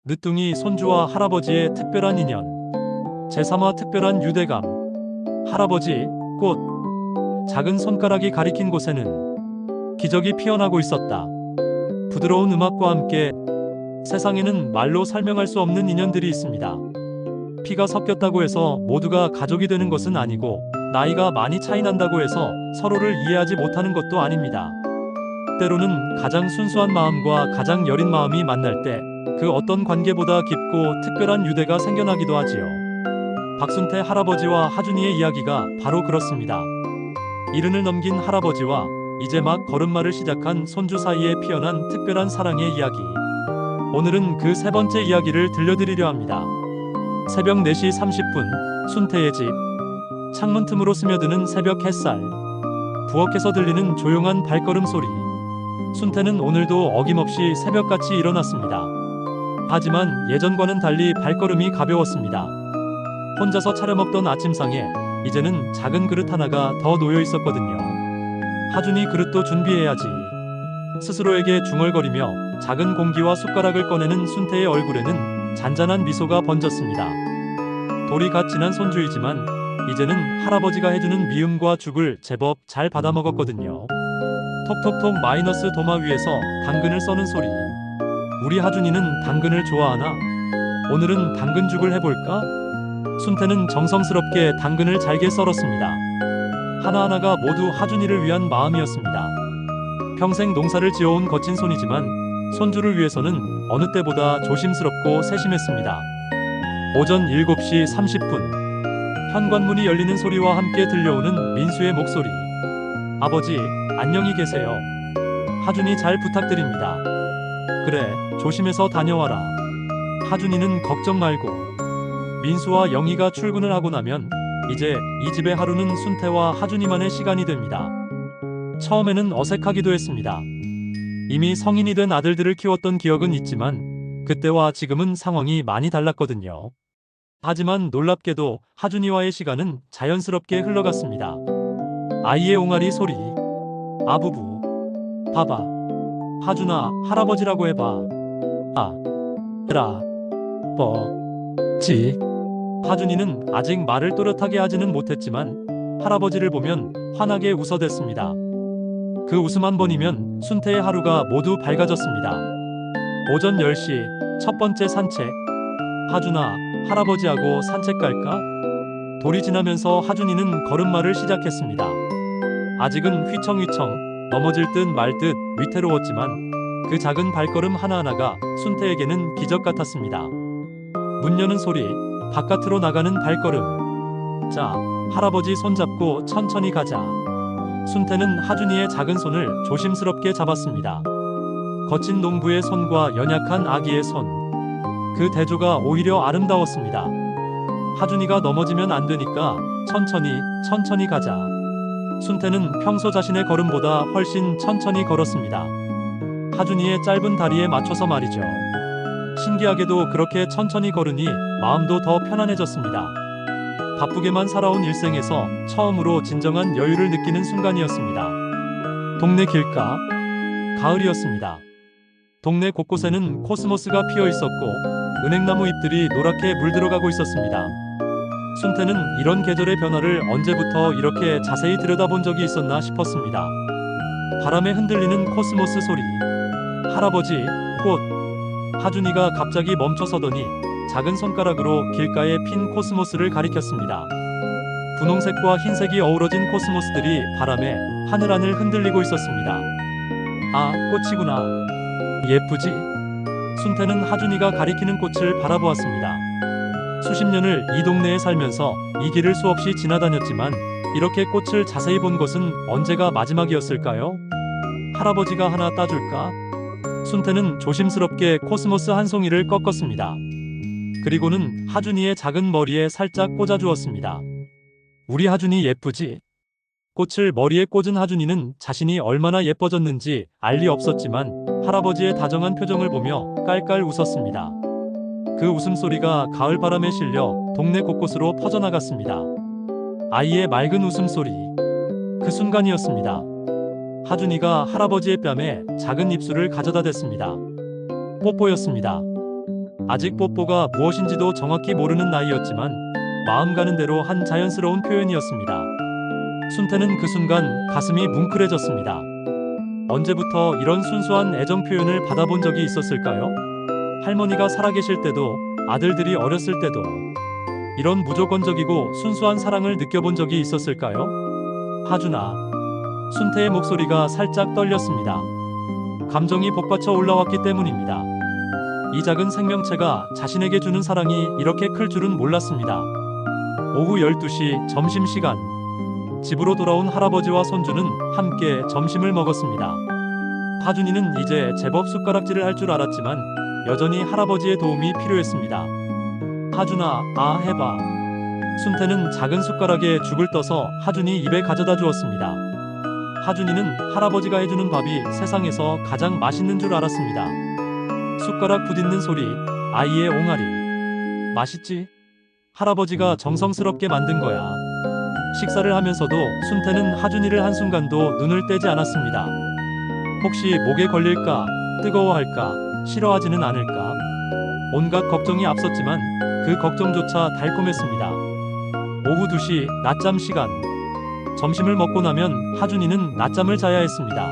늦둥이 손주와 할아버지의 특별한 인연. 제3화 특별한 유대감. 할아버지, 꽃. 작은 손가락이 가리킨 곳에는 기적이 피어나고 있었다. 부드러운 음악과 함께 세상에는 말로 설명할 수 없는 인연들이 있습니다. 피가 섞였다고 해서 모두가 가족이 되는 것은 아니고, 나이가 많이 차이 난다고 해서 서로를 이해하지 못하는 것도 아닙니다. 때로는 가장 순수한 마음과 가장 여린 마음이 만날 때 그 어떤 관계보다 깊고 특별한 유대가 생겨나기도 하지요. 박순태 할아버지와 하준이의 이야기가 바로 그렇습니다. 이른을 넘긴 할아버지와 이제 막 걸음마를 시작한 손주 사이에 피어난 특별한 사랑의 이야기. 오늘은 그 세 번째 이야기를 들려드리려 합니다. 새벽 4시 30분, 순태의 집. 창문 틈으로 스며드는 새벽 햇살. 부엌에서 들리는 조용한 발걸음 소리. 순태는 오늘도 어김없이 새벽같이 일어났습니다. 하지만 예전과는 달리 발걸음이 가벼웠습니다. 혼자서 차려 먹던 아침상에 이제는 작은 그릇 하나가 더 놓여 있었거든요. 하준이 그릇도 준비해야지. 스스로에게 중얼거리며 작은 공기와 숟가락을 꺼내는 순태의 얼굴에는 잔잔한 미소가 번졌습니다. 돌이 갓 지난 손주이지만 이제는 할아버지가 해주는 미음과 죽을 제법 잘 받아 먹었거든요. 톡톡톡 마이너스 도마 위에서 당근을 써는 소리. 우리 하준이는 당근을 좋아하나? 오늘은 당근죽을 해볼까? 순태는 정성스럽게 당근을 잘게 썰었습니다. 하나하나가 모두 하준이를 위한 마음이었습니다. 평생 농사를 지어온 거친 손이지만 손주를 위해서는 어느 때보다 조심스럽고 세심했습니다. 오전 7시 30분. 현관문이 열리는 소리와 함께 들려오는 민수의 목소리. 아버지, 안녕히 계세요. 하준이 잘 부탁드립니다. 그래, 조심해서 다녀와라. 하준이는 걱정 말고. 민수와 영희가 출근을 하고 나면 이제 이 집의 하루는 순태와 하준이만의 시간이 됩니다. 처음에는 어색하기도 했습니다. 이미 성인이 된 아들들을 키웠던 기억은 있지만 그때와 지금은 상황이 많이 달랐거든요. 하지만 놀랍게도 하준이와의 시간은 자연스럽게 흘러갔습니다. 아이의 옹알이 소리. 아부부. 봐봐. 하준아, 할아버지라고 해봐. 아. 라. 지. 하준이는 아직 말을 또렷하게 하지는 못했지만 할아버지를 보면 환하게 웃어댔습니다. 그 웃음 한 번이면 순태의 하루가 모두 밝아졌습니다. 오전 10시 첫 번째 산책. 하준아, 할아버지하고 산책 갈까? 돌이 지나면서 하준이는 걸음마를 시작했습니다. 아직은 휘청휘청 넘어질 듯 말 듯 위태로웠지만 그 작은 발걸음 하나하나가 순태에게는 기적 같았습니다. 문 여는 소리, 바깥으로 나가는 발걸음. 자, 할아버지 손잡고 천천히 가자. 순태는 하준이의 작은 손을 조심스럽게 잡았습니다. 거친 농부의 손과 연약한 아기의 손. 그 대조가 오히려 아름다웠습니다. 하준이가 넘어지면 안 되니까 천천히 가자. 순태는 평소 자신의 걸음보다 훨씬 천천히 걸었습니다. 하준이의 짧은 다리에 맞춰서 말이죠. 신기하게도 그렇게 천천히 걸으니 마음도 더 편안해졌습니다. 바쁘게만 살아온 일생에서 처음으로 진정한 여유를 느끼는 순간이었습니다. 동네 길가. 가을이었습니다. 동네 곳곳에는 코스모스가 피어 있었고 은행나무 잎들이 노랗게 물들어가고 있었습니다. 순태는 이런 계절의 변화를 언제부터 이렇게 자세히 들여다본 적이 있었나 싶었습니다. 바람에 흔들리는 코스모스 소리. 할아버지, 꽃. 하준이가 갑자기 멈춰서더니 작은 손가락으로 길가에 핀 코스모스를 가리켰습니다. 분홍색과 흰색이 어우러진 코스모스들이 바람에 하늘하늘 흔들리고 있었습니다. 아, 꽃이구나. 예쁘지? 순태는 하준이가 가리키는 꽃을 바라보았습니다. 수십 년을 이 동네에 살면서 이 길을 수없이 지나다녔지만 이렇게 꽃을 자세히 본 것은 언제가 마지막이었을까요? 할아버지가 하나 따줄까? 순태는 조심스럽게 코스모스 한 송이를 꺾었습니다. 그리고는 하준이의 작은 머리에 살짝 꽂아주었습니다. 우리 하준이 예쁘지? 꽃을 머리에 꽂은 하준이는 자신이 얼마나 예뻐졌는지 알 리 없었지만 할아버지의 다정한 표정을 보며 깔깔 웃었습니다. 그 웃음소리가 가을바람에 실려 동네 곳곳으로 퍼져나갔습니다. 아이의 맑은 웃음소리. 그 순간이었습니다. 하준이가 할아버지의 뺨에 작은 입술을 가져다 댔습니다. 뽀뽀였습니다. 아직 뽀뽀가 무엇인지도 정확히 모르는 나이였지만 마음 가는 대로 한 자연스러운 표현이었습니다. 순태는 그 순간 가슴이 뭉클해졌습니다. 언제부터 이런 순수한 애정 표현을 받아본 적이 있었을까요? 할머니가 살아계실 때도, 아들들이 어렸을 때도 이런 무조건적이고 순수한 사랑을 느껴본 적이 있었을까요? 하준아. 순태의 목소리가 살짝 떨렸습니다. 감정이 복받쳐 올라왔기 때문입니다. 이 작은 생명체가 자신에게 주는 사랑이 이렇게 클 줄은 몰랐습니다. 오후 12시 점심시간. 집으로 돌아온 할아버지와 손주는 함께 점심을 먹었습니다. 하준이는 이제 제법 숟가락질을 할 줄 알았지만 여전히 할아버지의 도움이 필요했습니다. 하준아, 해봐. 순태는 작은 숟가락에 죽을 떠서 하준이 입에 가져다 주었습니다. 하준이는 할아버지가 해주는 밥이 세상에서 가장 맛있는 줄 알았습니다. 숟가락 부딪는 소리, 아이의 옹알이. 맛있지? 할아버지가 정성스럽게 만든 거야. 식사를 하면서도 순태는 하준이를 한순간도 눈을 떼지 않았습니다. 혹시 목에 걸릴까, 뜨거워할까, 싫어하지는 않을까? 온갖 걱정이 앞섰지만 그 걱정조차 달콤했습니다. 오후 2시 낮잠 시간. 점심을 먹고 나면 하준이는 낮잠을 자야 했습니다.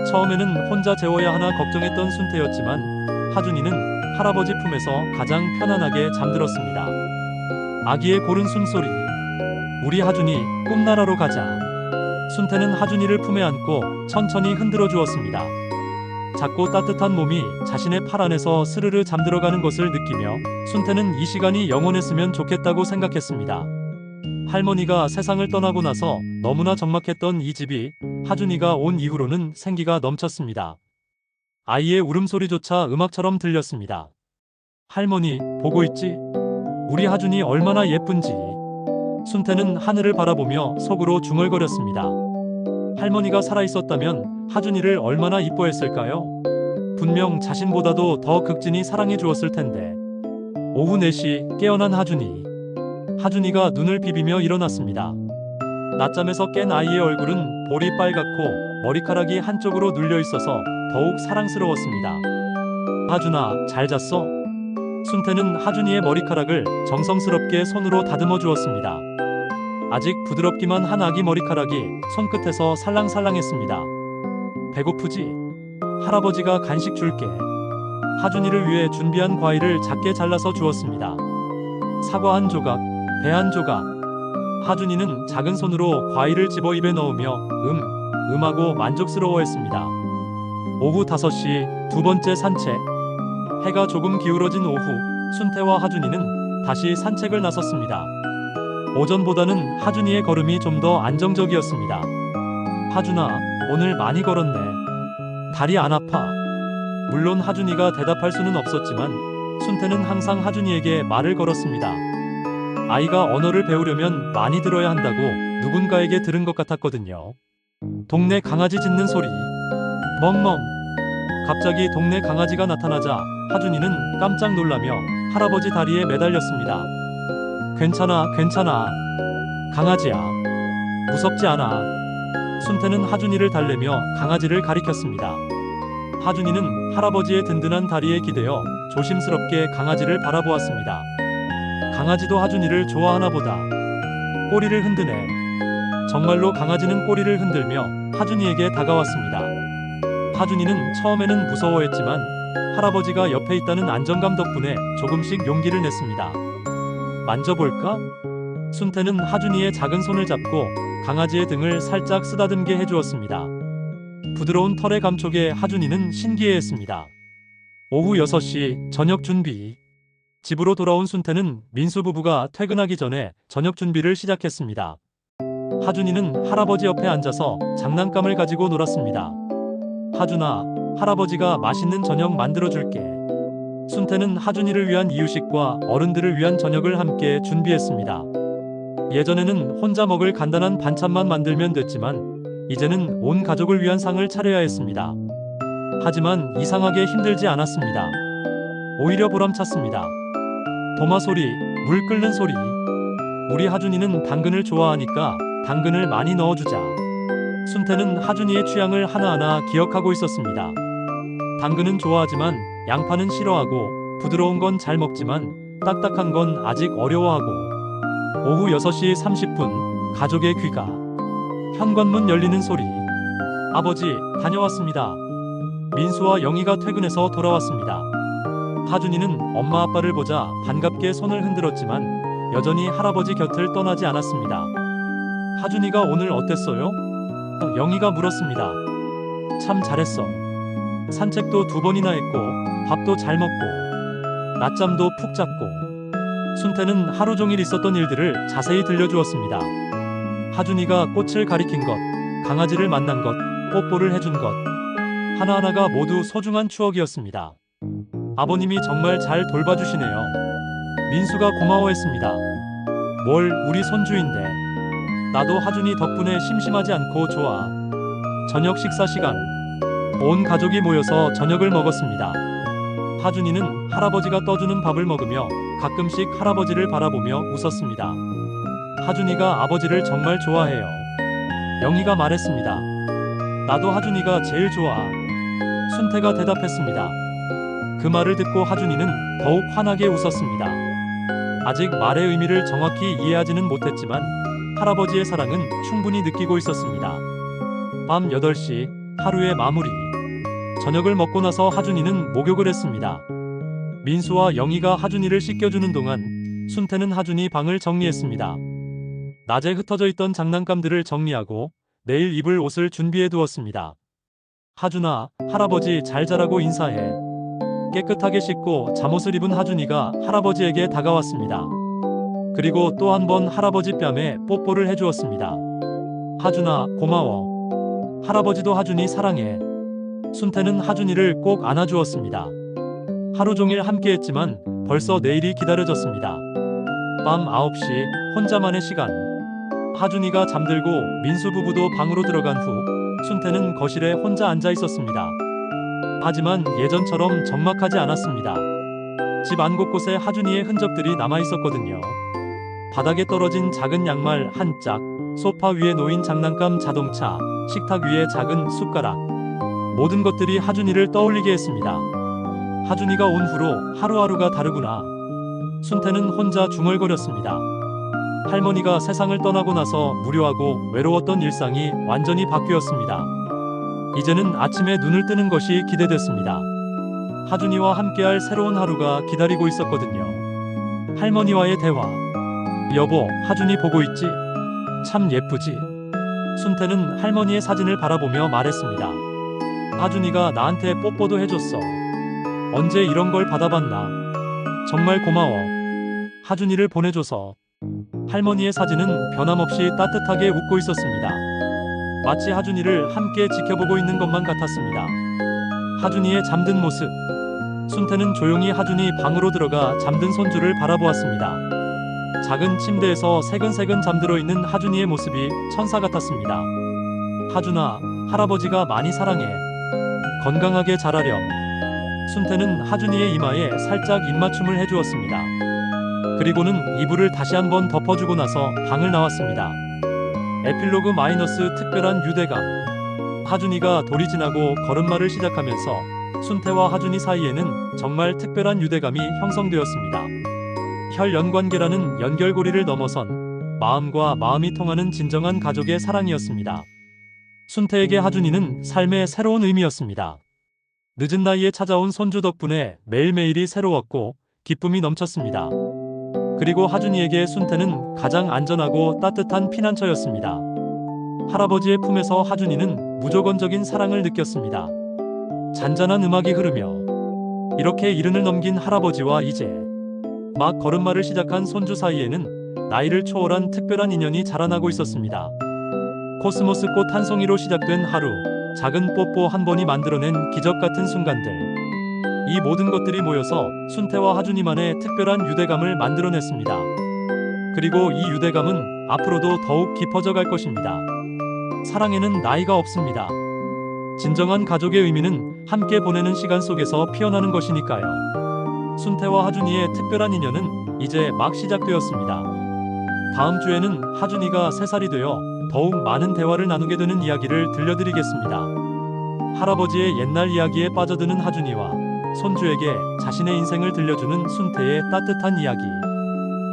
처음에는 혼자 재워야 하나 걱정했던 순태였지만 하준이는 할아버지 품에서 가장 편안하게 잠들었습니다. 아기의 고른 숨소리. 우리 하준이 꿈나라로 가자. 순태는 하준이를 품에 안고 천천히 흔들어 주었습니다. 작고 따뜻한 몸이 자신의 팔 안에서 스르르 잠들어가는 것을 느끼며 순태는 이 시간이 영원했으면 좋겠다고 생각했습니다. 할머니가 세상을 떠나고 나서 너무나 적막했던 이 집이 하준이가 온 이후로는 생기가 넘쳤습니다. 아이의 울음소리조차 음악처럼 들렸습니다. 할머니, 보고 있지? 우리 하준이 얼마나 예쁜지. 순태는 하늘을 바라보며 속으로 중얼거렸습니다. 할머니가 살아있었다면 하준이를 얼마나 이뻐했을까요? 분명 자신보다도 더 극진히 사랑해 주었을 텐데. 오후 4시 깨어난 하준이. 하준이가 눈을 비비며 일어났습니다. 낮잠에서 깬 아이의 얼굴은 볼이 빨갛고 머리카락이 한쪽으로 눌려 있어서 더욱 사랑스러웠습니다. 하준아, 잘 잤어? 순태는 하준이의 머리카락을 정성스럽게 손으로 다듬어 주었습니다. 아직 부드럽기만 한 아기 머리카락이 손끝에서 살랑살랑했습니다. 배고프지? 할아버지가 간식 줄게. 하준이를 위해 준비한 과일을 작게 잘라서 주었습니다. 사과 한 조각, 배 한 조각. 하준이는 작은 손으로 과일을 집어 입에 넣으며 하고 만족스러워했습니다. 오후 5시 두 번째 산책. 해가 조금 기울어진 오후, 순태와 하준이는 다시 산책을 나섰습니다. 오전보다는 하준이의 걸음이 좀 더 안정적이었습니다. 하준아, 오늘 많이 걸었네. 다리 안 아파? 물론 하준이가 대답할 수는 없었지만 순태는 항상 하준이에게 말을 걸었습니다. 아이가 언어를 배우려면 많이 들어야 한다고 누군가에게 들은 것 같았거든요. 동네 강아지 짖는 소리. 멍멍. 갑자기 동네 강아지가 나타나자 하준이는 깜짝 놀라며 할아버지 다리에 매달렸습니다. 괜찮아, 괜찮아. 강아지야. 무섭지 않아. 순태는 하준이를 달래며 강아지를 가리켰습니다. 하준이는 할아버지의 든든한 다리에 기대어 조심스럽게 강아지를 바라보았습니다. 강아지도 하준이를 좋아하나 보다. 꼬리를 흔드네. 정말로 강아지는 꼬리를 흔들며 하준이에게 다가왔습니다. 하준이는 처음에는 무서워했지만 할아버지가 옆에 있다는 안정감 덕분에 조금씩 용기를 냈습니다. 만져볼까? 순태는 하준이의 작은 손을 잡고 강아지의 등을 살짝 쓰다듬게 해주었습니다. 부드러운 털의 감촉에 하준이는 신기해했습니다. 오후 6시 저녁 준비. 집으로 돌아온 순태는 민수 부부가 퇴근하기 전에 저녁 준비를 시작했습니다. 하준이는 할아버지 옆에 앉아서 장난감을 가지고 놀았습니다. 하준아, 할아버지가 맛있는 저녁 만들어줄게. 순태는 하준이를 위한 이유식과 어른들을 위한 저녁을 함께 준비했습니다. 예전에는 혼자 먹을 간단한 반찬만 만들면 됐지만 이제는 온 가족을 위한 상을 차려야 했습니다. 하지만 이상하게 힘들지 않았습니다. 오히려 보람찼습니다. 도마 소리, 물 끓는 소리. 우리 하준이는 당근을 좋아하니까 당근을 많이 넣어주자. 순태는 하준이의 취향을 하나하나 기억하고 있었습니다. 당근은 좋아하지만 양파는 싫어하고 부드러운 건 잘 먹지만 딱딱한 건 아직 어려워하고 오후 6시 30분 가족의 귀가 현관문 열리는 소리. 아버지, 다녀왔습니다. 민수와 영희가 퇴근해서 돌아왔습니다. 하준이는 엄마 아빠를 보자 반갑게 손을 흔들었지만 여전히 할아버지 곁을 떠나지 않았습니다. 하준이가 오늘 어땠어요? 영희가 물었습니다. 참 잘했어. 산책도 2번이나 했고 밥도 잘 먹고 낮잠도 푹 잤고. 순태는 하루 종일 있었던 일들을 자세히 들려주었습니다. 하준이가 꽃을 가리킨 것, 강아지를 만난 것, 뽀뽀를 해준 것 하나하나가 모두 소중한 추억이었습니다. 아버님이 정말 잘 돌봐주시네요. 민수가 고마워했습니다. 뭘, 우리 손주인데. 나도 하준이 덕분에 심심하지 않고 좋아. 저녁 식사 시간. 온 가족이 모여서 저녁을 먹었습니다. 하준이는 할아버지가 떠주는 밥을 먹으며 가끔씩 할아버지를 바라보며 웃었습니다. 하준이가 아버지를 정말 좋아해요. 영희가 말했습니다. 나도 하준이가 제일 좋아. 순태가 대답했습니다. 그 말을 듣고 하준이는 더욱 환하게 웃었습니다. 아직 말의 의미를 정확히 이해하지는 못했지만 할아버지의 사랑은 충분히 느끼고 있었습니다. 밤 8시, 하루의 마무리. 저녁을 먹고 나서 하준이는 목욕을 했습니다. 민수와 영희가 하준이를 씻겨주는 동안 순태는 하준이 방을 정리했습니다. 낮에 흩어져 있던 장난감들을 정리하고 내일 입을 옷을 준비해 두었습니다. 하준아, 할아버지 잘 자라고 인사해. 깨끗하게 씻고 잠옷을 입은 하준이가 할아버지에게 다가왔습니다. 그리고 또 한 번 할아버지 뺨에 뽀뽀를 해주었습니다. 하준아, 고마워. 할아버지도 하준이 사랑해. 순태는 하준이를 꼭 안아주었습니다. 하루 종일 함께했지만 벌써 내일이 기다려졌습니다. 밤 9시, 혼자만의 시간. 하준이가 잠들고 민수 부부도 방으로 들어간 후 순태는 거실에 혼자 앉아 있었습니다. 하지만 예전처럼 적막하지 않았습니다. 집 안 곳곳에 하준이의 흔적들이 남아 있었거든요. 바닥에 떨어진 작은 양말 한 짝, 소파 위에 놓인 장난감 자동차, 식탁 위에 작은 숟가락. 모든 것들이 하준이를 떠올리게 했습니다. 하준이가 온 후로 하루하루가 다르구나. 순태는 혼자 중얼거렸습니다. 할머니가 세상을 떠나고 나서 무료하고 외로웠던 일상이 완전히 바뀌었습니다. 이제는 아침에 눈을 뜨는 것이 기대됐습니다. 하준이와 함께할 새로운 하루가 기다리고 있었거든요. 할머니와의 대화. 여보, 하준이 보고 있지? 참 예쁘지? 순태는 할머니의 사진을 바라보며 말했습니다. 하준이가 나한테 뽀뽀도 해줬어. 언제 이런 걸 받아봤나? 정말 고마워. 하준이를 보내줘서. 할머니의 사진은 변함없이 따뜻하게 웃고 있었습니다. 마치 하준이를 함께 지켜보고 있는 것만 같았습니다. 하준이의 잠든 모습. 순태는 조용히 하준이 방으로 들어가 잠든 손주를 바라보았습니다. 작은 침대에서 새근새근 잠들어 있는 하준이의 모습이 천사 같았습니다. 하준아, 할아버지가 많이 사랑해. 건강하게 자라렴. 순태는 하준이의 이마에 살짝 입맞춤을 해주었습니다. 그리고는 이불을 다시 한번 덮어주고 나서 방을 나왔습니다. 에필로그 마이너스 특별한 유대감. 하준이가 돌이 지나고 걸음마를 시작하면서 순태와 하준이 사이에는 정말 특별한 유대감이 형성되었습니다. 혈연관계라는 연결고리를 넘어선 마음과 마음이 통하는 진정한 가족의 사랑이었습니다. 순태에게 하준이는 삶의 새로운 의미였습니다. 늦은 나이에 찾아온 손주 덕분에 매일매일이 새로웠고 기쁨이 넘쳤습니다. 그리고 하준이에게 순태는 가장 안전하고 따뜻한 피난처였습니다. 할아버지의 품에서 하준이는 무조건적인 사랑을 느꼈습니다. 잔잔한 음악이 흐르며 이렇게 이른을 넘긴 할아버지와 이제 막 걸음마를 시작한 손주 사이에는 나이를 초월한 특별한 인연이 자라나고 있었습니다. 코스모스 꽃 한 송이로 시작된 하루, 작은 뽀뽀 한 번이 만들어낸 기적 같은 순간들. 이 모든 것들이 모여서 순태와 하준이만의 특별한 유대감을 만들어냈습니다. 그리고 이 유대감은 앞으로도 더욱 깊어져 갈 것입니다. 사랑에는 나이가 없습니다. 진정한 가족의 의미는 함께 보내는 시간 속에서 피어나는 것이니까요. 순태와 하준이의 특별한 인연은 이제 막 시작되었습니다. 다음 주에는 하준이가 3살이 되어 더욱 많은 대화를 나누게 되는 이야기를 들려드리겠습니다. 할아버지의 옛날 이야기에 빠져드는 하준이와 손주에게 자신의 인생을 들려주는 순태의 따뜻한 이야기.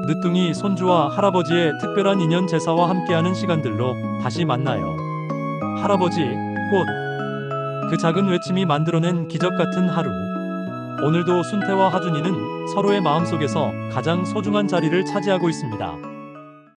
늦둥이 손주와 할아버지의 특별한 인연 제사와 함께하는 시간들로 다시 만나요. 할아버지, 꽃. 그 작은 외침이 만들어낸 기적 같은 하루. 오늘도 순태와 하준이는 서로의 마음속에서 가장 소중한 자리를 차지하고 있습니다.